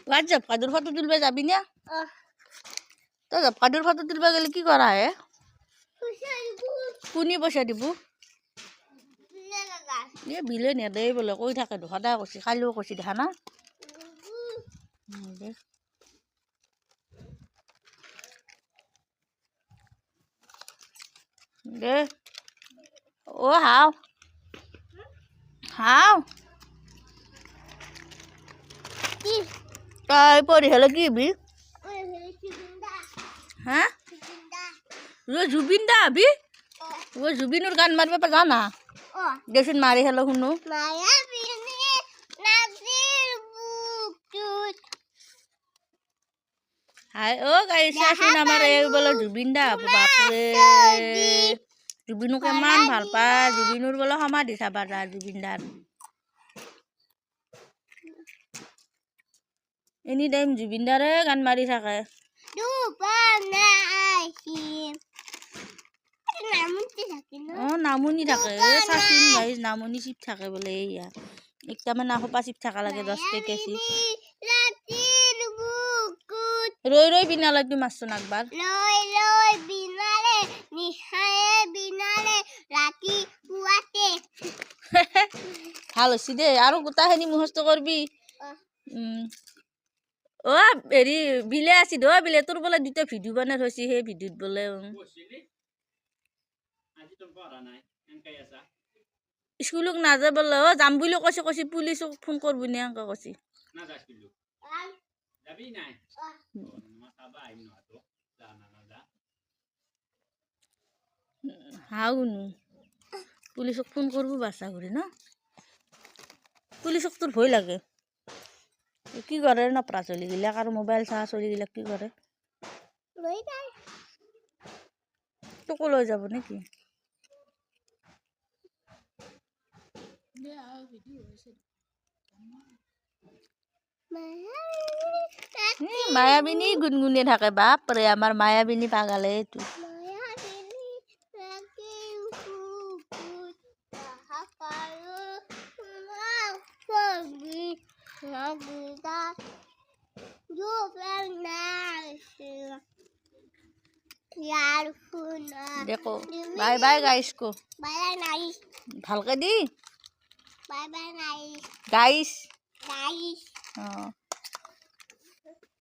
গাছ জবকাদুর ফটো তুলবে যাবি না তো জবকাদুর ফটো তুলবে গেলে কি করা হয় কোনি পইচা দিব বিলে নেদেই বোলে কৈ থাকে সদায় কৈছে কালিও কৈছে দেখা না দে ও হাও হাও তাই পরি হলে কি বি হ্যাঁ জুবিন দা আবি ও জুবিনুর গান মারবে পা জানা দেখিন মারি হলো শুনো হাই ও গাইছে শুন আমার এই বলে জুবিন দা বাপরে জুবিনুক ইমান ভাল পায় জুবিনুর বলে সমাধি চাবা যায় জুবিন দাৰ এনি টাইম জুবিন দাৰে গান মাৰি থাকে নামনি থাকে চাচোন গাইজ নামনি চিপ থাকে বোলে এইয়া একটা মানে সোপা চিপ থাকা লাগে 10 টকা চিপ রই রই বিনালে তুই মারছো না একবার রই রই বিনালে নিহায়ে বিনালে রাতি পুয়াতে ভালো হইছে দে আৰু গোটাখিনি মুখস্থ করবি ও হেৰি বিলে আছি দো বিলে তোৰ বোলে দুটা ভিডিও বনাই থৈছি সেই ভিডিওত বোলে স্কুলক নাযায় বোলে ও যাম বুলি কৈছে কৈছে পুলিচক ফোন করবি না এনেকে কৈছে যাবি নাই মাতাবা আইন না তো জানা না যা হাউনু পুলিচক ফোন করবো বাসা করে না পুলিচক তোর ভয় লাগে কি করে নপরা চলি গিলা আর মোবাইল চা চলি গিলা কি করে লই যায় তোকে লৈ যাব নাকি মায়াবিনী গুনগুনিয়ে থাকে বাপরে আমার মায়াবিনী পাগালে এইটো দেখো বাই বাই গাইস কো বাই নাই ভালকে দি বাই বাই নাই গাইস গাইস